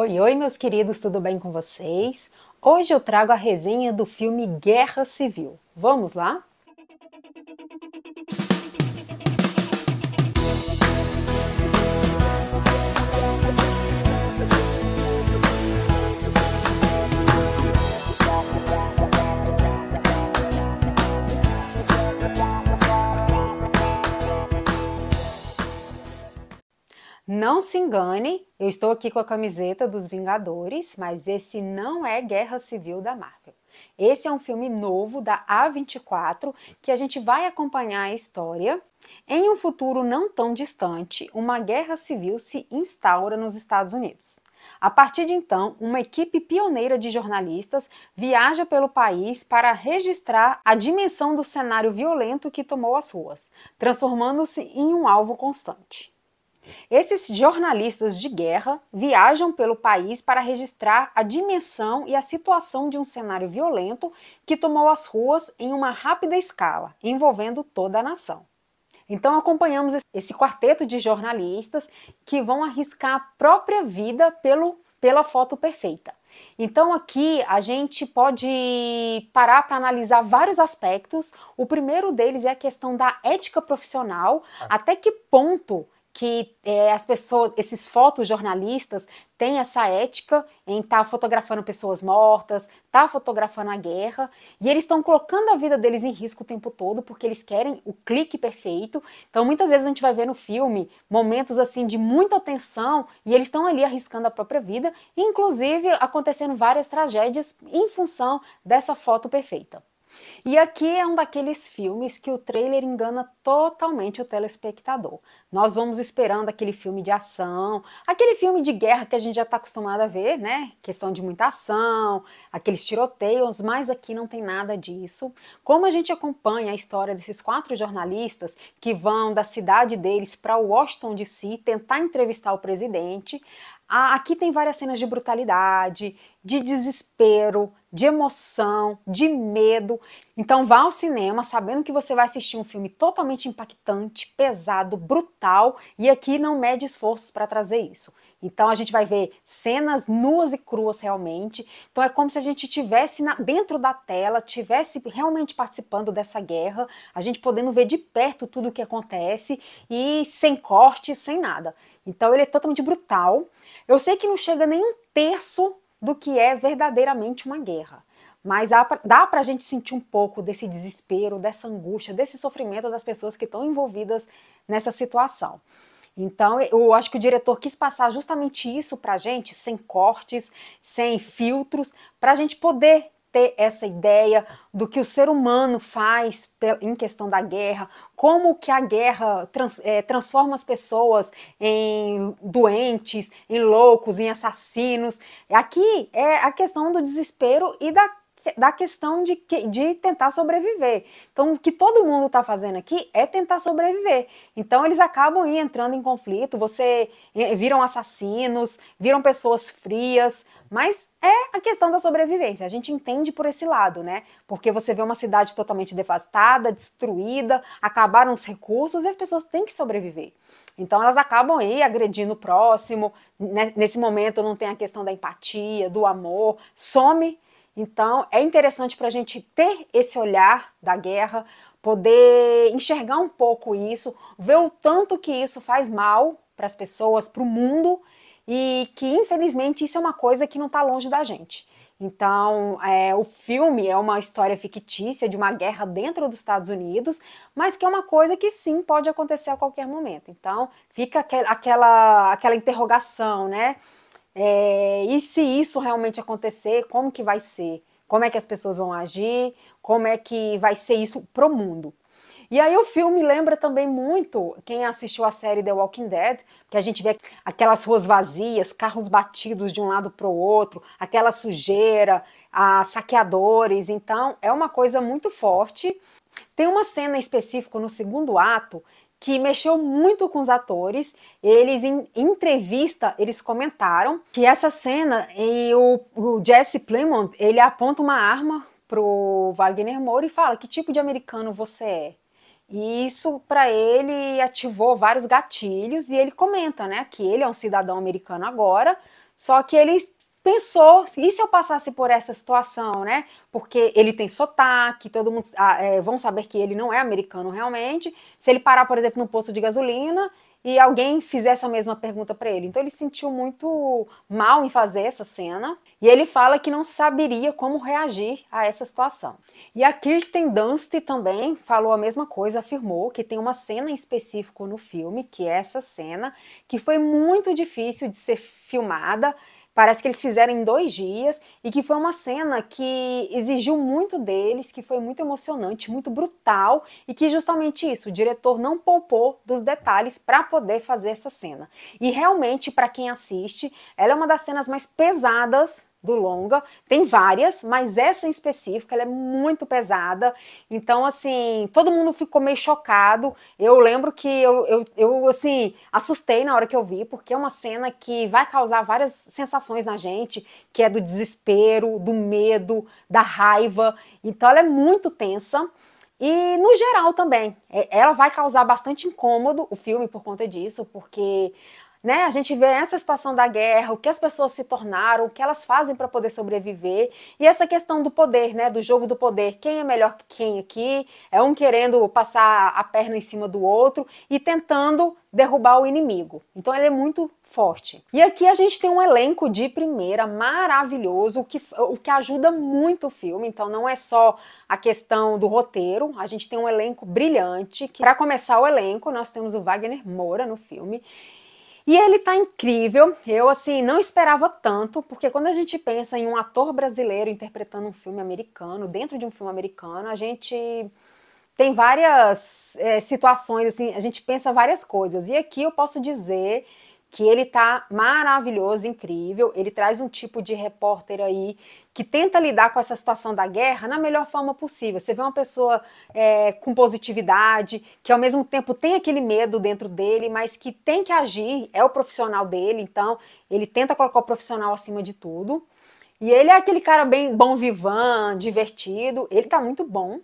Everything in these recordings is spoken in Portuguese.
Oi, oi, meus queridos, tudo bem com vocês? Hoje eu trago a resenha do filme Guerra Civil. Vamos lá? Não se engane, eu estou aqui com a camiseta dos Vingadores, mas esse não é Guerra Civil da Marvel. Esse é um filme novo da A24 que a gente vai acompanhar a história. Em um futuro não tão distante, uma guerra civil se instaura nos Estados Unidos. A partir de então, uma equipe pioneira de jornalistas viaja pelo país para registrar a dimensão do cenário violento que tomou as ruas, transformando-se em um alvo constante. Esses jornalistas de guerra viajam pelo país para registrar a dimensão e a situação de um cenário violento que tomou as ruas em uma rápida escala, envolvendo toda a nação. Então acompanhamos esse quarteto de jornalistas que vão arriscar a própria vida pela foto perfeita. Então aqui a gente pode parar para analisar vários aspectos. O primeiro deles é a questão da ética profissional, até que ponto que as pessoas, esses fotojornalistas têm essa ética em estar fotografando pessoas mortas, estar fotografando a guerra, e eles estão colocando a vida deles em risco o tempo todo, porque eles querem o clique perfeito. Então muitas vezes a gente vai ver no filme momentos assim de muita tensão, e eles estão ali arriscando a própria vida, inclusive acontecendo várias tragédias em função dessa foto perfeita. E aqui é um daqueles filmes que o trailer engana totalmente o telespectador. Nós vamos esperando aquele filme de ação, aquele filme de guerra que a gente já está acostumado a ver, né? Questão de muita ação, aqueles tiroteios, mas aqui não tem nada disso. Como a gente acompanha a história desses 4 jornalistas que vão da cidade deles para Washington DC tentar entrevistar o presidente, aqui tem várias cenas de brutalidade, de desespero, de emoção, de medo. Então vá ao cinema sabendo que você vai assistir um filme totalmente impactante, pesado, brutal, e aqui não mede esforços para trazer isso. Então a gente vai ver cenas nuas e cruas realmente. Então é como se a gente estivesse dentro da tela, estivesse realmente participando dessa guerra, a gente podendo ver de perto tudo o que acontece e sem corte, sem nada. Então ele é totalmente brutal. Eu sei que não chega nem um terço do que é verdadeiramente uma guerra, mas dá pra gente sentir um pouco desse desespero, dessa angústia, desse sofrimento das pessoas que estão envolvidas nessa situação. Então eu acho que o diretor quis passar justamente isso pra gente, sem cortes, sem filtros, pra gente poder ter essa ideia do que o ser humano faz em questão da guerra, como que a guerra transforma as pessoas em doentes, em loucos, em assassinos. Aqui é a questão do desespero e da questão de tentar sobreviver. Então, o que todo mundo está fazendo aqui é tentar sobreviver. Então, eles acabam entrando em conflito, viram assassinos, viram pessoas frias, mas é a questão da sobrevivência. A gente entende por esse lado, né? Porque você vê uma cidade totalmente devastada, destruída, acabaram os recursos e as pessoas têm que sobreviver. Então elas acabam agredindo o próximo. Nesse momento não tem a questão da empatia, do amor, some. Então é interessante para a gente ter esse olhar da guerra, poder enxergar um pouco isso, ver o tanto que isso faz mal para as pessoas, para o mundo, e que infelizmente isso é uma coisa que não está longe da gente. Então, o filme é uma história fictícia de uma guerra dentro dos Estados Unidos, mas que é uma coisa que sim pode acontecer a qualquer momento. Então, fica aquela interrogação, né? E se isso realmente acontecer, como que vai ser? Como é que as pessoas vão agir? Como é que vai ser isso pro mundo? E aí o filme lembra também muito quem assistiu a série The Walking Dead, que a gente vê aquelas ruas vazias, carros batidos de um lado para o outro, aquela sujeira, saqueadores. Então é uma coisa muito forte. Tem uma cena específica no segundo ato que mexeu muito com os atores. Eles, em entrevista, eles comentaram que essa cena, o Jesse Plemons, ele aponta uma arma pro Wagner Moura e fala: que tipo de americano você é? E isso para ele ativou vários gatilhos, e ele comenta, né, que ele é um cidadão americano agora, Só que ele pensou, e se eu passasse por essa situação, né? Porque ele tem sotaque, todo mundo vão saber que ele não é americano realmente. Se ele parar, por exemplo, no posto de gasolina e alguém fizesse a mesma pergunta para ele. Então ele se sentiu muito mal em fazer essa cena. E ele fala que não saberia como reagir a essa situação. E a Kirsten Dunst também falou a mesma coisa, afirmou que tem uma cena em específico no filme, que é essa cena, que foi muito difícil de ser filmada. Parece que eles fizeram em 2 dias e que foi uma cena que exigiu muito deles, que foi muito emocionante, muito brutal e que justamente isso, o diretor não poupou dos detalhes para poder fazer essa cena. E realmente, para quem assiste, ela é uma das cenas mais pesadas do longa, tem várias, mas essa em específico, ela é muito pesada, então assim, todo mundo ficou meio chocado. Eu lembro que eu assim, assustei na hora que eu vi, porque é uma cena que vai causar várias sensações na gente, que é do desespero, do medo, da raiva, então ela é muito tensa. E no geral também, ela vai causar bastante incômodo o filme por conta disso, porque né, a gente vê essa situação da guerra, o que as pessoas se tornaram, o que elas fazem para poder sobreviver, e essa questão do poder, né, do jogo do poder, quem é melhor que quem aqui, é um querendo passar a perna em cima do outro e tentando derrubar o inimigo. Então ele é muito forte. E aqui a gente tem um elenco de primeira maravilhoso, o que ajuda muito o filme, então não é só a questão do roteiro, a gente tem um elenco brilhante. Para começar o elenco, nós temos o Wagner Moura no filme, e ele tá incrível, eu assim, não esperava tanto, porque quando a gente pensa em um ator brasileiro interpretando um filme americano, dentro de um filme americano, a gente tem várias situações, assim, a gente pensa várias coisas. E aqui eu posso dizer que ele tá maravilhoso, incrível, ele traz um tipo de repórter aí que tenta lidar com essa situação da guerra na melhor forma possível. Você vê uma pessoa com positividade, que ao mesmo tempo tem aquele medo dentro dele, mas que tem que agir, é o profissional dele, então ele tenta colocar o profissional acima de tudo. E ele é aquele cara bem bom vivant, divertido, ele tá muito bom.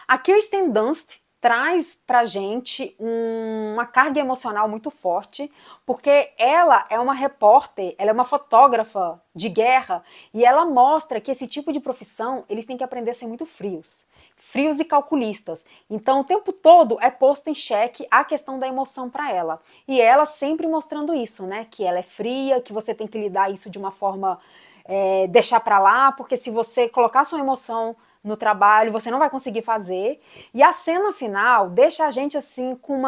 A Kirsten Dunst traz pra gente uma carga emocional muito forte, porque ela é uma repórter, ela é uma fotógrafa de guerra, e ela mostra que esse tipo de profissão, eles têm que aprender a ser muito frios e calculistas. Então o tempo todo é posto em xeque a questão da emoção para ela. E ela sempre mostrando isso, né, que ela é fria, que você tem que lidar isso de uma forma, deixar para lá, porque se você colocar sua emoção no trabalho, você não vai conseguir fazer. E a cena final deixa a gente assim com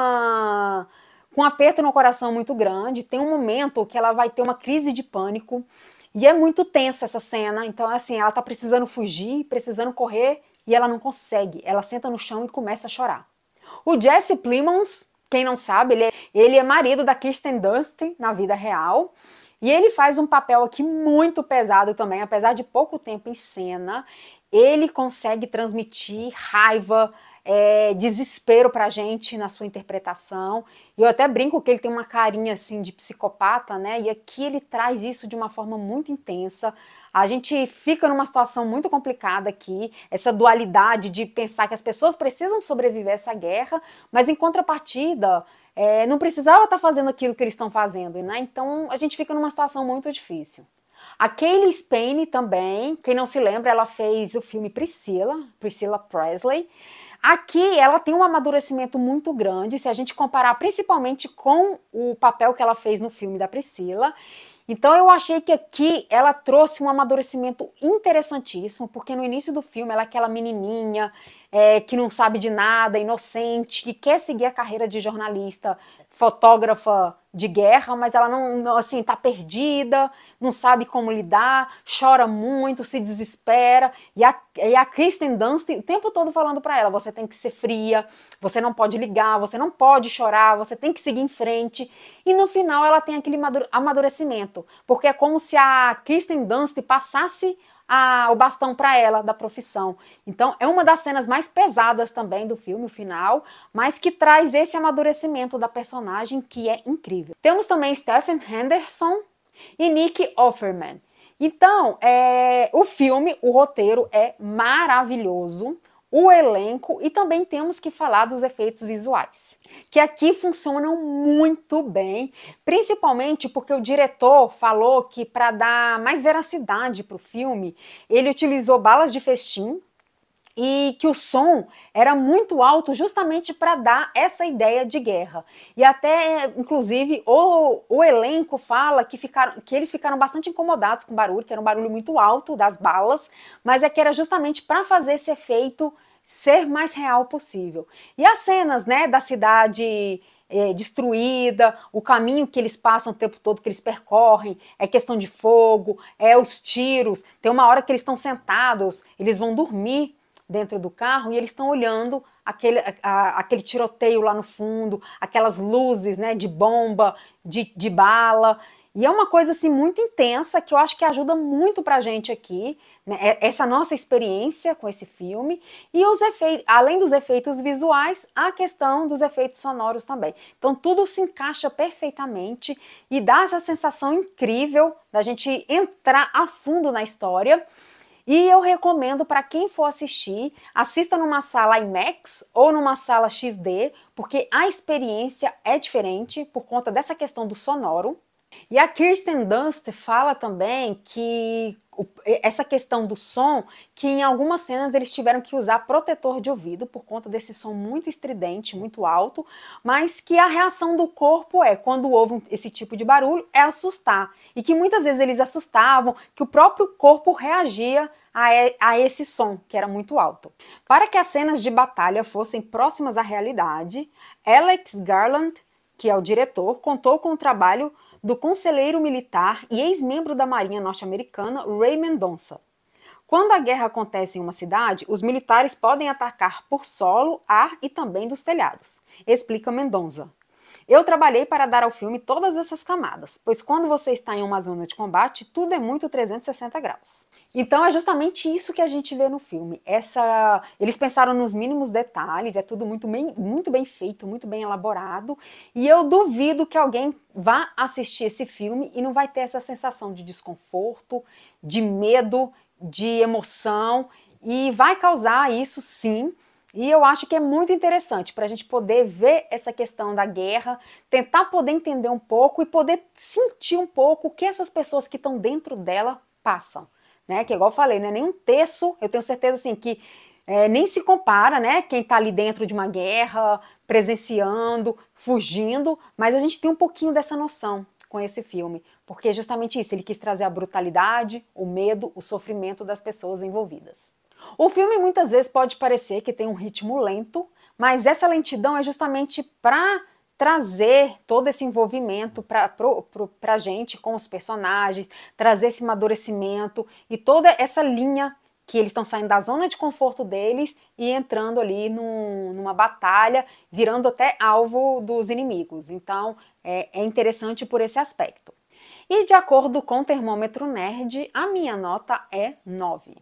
um aperto no coração muito grande. Tem um momento que ela vai ter uma crise de pânico e é muito tensa essa cena. Então assim, ela tá precisando fugir, precisando correr e ela não consegue. Ela senta no chão e começa a chorar. O Jesse Plemons, quem não sabe, ele é marido da Kirsten Dunst na vida real. E ele faz um papel aqui muito pesado também, apesar de pouco tempo em cena. Ele consegue transmitir raiva, desespero pra gente na sua interpretação. E eu até brinco que ele tem uma carinha assim de psicopata, né? E aqui ele traz isso de uma forma muito intensa. A gente fica numa situação muito complicada aqui, essa dualidade de pensar que as pessoas precisam sobreviver a essa guerra, mas em contrapartida, não precisava estar fazendo aquilo que eles estão fazendo, né? Então a gente fica numa situação muito difícil. A Cailee Spaeny também, quem não se lembra, ela fez o filme Priscilla Presley. Aqui ela tem um amadurecimento muito grande, se a gente comparar principalmente com o papel que ela fez no filme da Priscila. Então eu achei que aqui ela trouxe um amadurecimento interessantíssimo, porque no início do filme ela é aquela menininha que não sabe de nada, inocente, que quer seguir a carreira de jornalista, fotógrafa de guerra, mas ela não assim, tá perdida, não sabe como lidar, chora muito, se desespera, e a Kirsten Dunst o tempo todo falando para ela, você tem que ser fria, você não pode ligar, você não pode chorar, você tem que seguir em frente, e no final ela tem aquele amadurecimento, porque é como se a Kirsten Dunst passasse o bastão para ela da profissão. Então é uma das cenas mais pesadas também do filme, o final, mas que traz esse amadurecimento da personagem que é incrível. Temos também Stephen Henderson e Nick Offerman. Então, o filme, o roteiro é maravilhoso. o elenco e também temos que falar dos efeitos visuais, que aqui funcionam muito bem, principalmente porque o diretor falou que para dar mais veracidade para o filme, ele utilizou balas de festim e que o som era muito alto justamente para dar essa ideia de guerra. E até, inclusive, o elenco fala que eles ficaram bastante incomodados com o barulho, que era um barulho muito alto das balas, mas é que era justamente para fazer esse efeito ser mais real possível. E as cenas, né, da cidade destruída, o caminho que eles passam o tempo todo, que eles percorrem, é questão de fogo, é os tiros, tem uma hora que eles estão sentados, eles vão dormir dentro do carro e eles estão olhando aquele tiroteio lá no fundo, aquelas luzes, né, de bomba, de bala, e é uma coisa assim muito intensa que eu acho que ajuda muito pra gente aqui, né, essa nossa experiência com esse filme e os efeitos, além dos efeitos visuais, a questão dos efeitos sonoros também. Então tudo se encaixa perfeitamente e dá essa sensação incrível da gente entrar a fundo na história. E eu recomendo para quem for assistir, assista numa sala IMAX ou numa sala XD, porque a experiência é diferente por conta dessa questão do sonoro. E a Kirsten Dunst fala também que essa questão do som, que em algumas cenas eles tiveram que usar protetor de ouvido por conta desse som muito estridente, muito alto, mas que a reação do corpo quando ouve esse tipo de barulho, é assustar. E que muitas vezes eles assustavam, que o próprio corpo reagia a esse som, que era muito alto. Para que as cenas de batalha fossem próximas à realidade, Alex Garland, que é o diretor, contou com o trabalho do conselheiro militar e ex-membro da Marinha norte-americana Ray Mendonça. Quando a guerra acontece em uma cidade, os militares podem atacar por solo, ar e também dos telhados, explica Mendonça. Eu trabalhei para dar ao filme todas essas camadas, pois quando você está em uma zona de combate, tudo é muito 360 graus. Então é justamente isso que a gente vê no filme. Eles pensaram nos mínimos detalhes, é tudo muito bem feito, muito bem elaborado, e eu duvido que alguém vá assistir esse filme e não vai ter essa sensação de desconforto, de medo, de emoção, e vai causar isso sim. E eu acho que é muito interessante para a gente poder ver essa questão da guerra, tentar poder entender um pouco e poder sentir um pouco o que essas pessoas que estão dentro dela passam, né? Que igual eu falei, não é nem um terço, eu tenho certeza assim que nem se compara, né? Quem está ali dentro de uma guerra, presenciando, fugindo, mas a gente tem um pouquinho dessa noção com esse filme, porque é justamente isso, ele quis trazer a brutalidade, o medo, o sofrimento das pessoas envolvidas. O filme muitas vezes pode parecer que tem um ritmo lento, mas essa lentidão é justamente para trazer todo esse envolvimento para a gente com os personagens, trazer esse amadurecimento e toda essa linha que eles estão saindo da zona de conforto deles e entrando ali numa batalha, virando até alvo dos inimigos. Então é interessante por esse aspecto. E de acordo com o Termômetro Nerd, a minha nota é 9.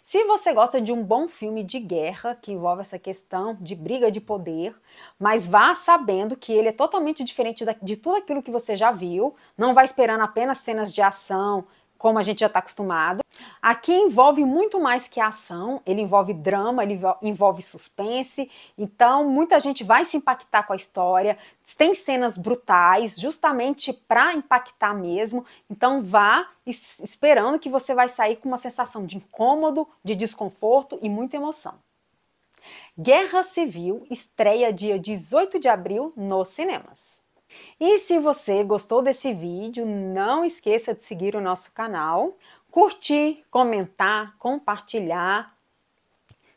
Se você gosta de um bom filme de guerra, que envolve essa questão de briga de poder, mas vá sabendo que ele é totalmente diferente de tudo aquilo que você já viu, não vai esperando apenas cenas de ação, como a gente já está acostumado. Aqui envolve muito mais que ação, ele envolve drama, ele envolve suspense, então muita gente vai se impactar com a história, tem cenas brutais, justamente para impactar mesmo, então vá esperando que você vai sair com uma sensação de incômodo, de desconforto e muita emoção. Guerra Civil estreia dia 18 de abril nos cinemas. E se você gostou desse vídeo, não esqueça de seguir o nosso canal, curtir, comentar, compartilhar.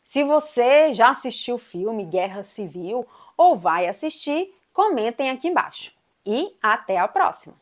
Se você já assistiu o filme Guerra Civil ou vai assistir, comentem aqui embaixo. E até a próxima!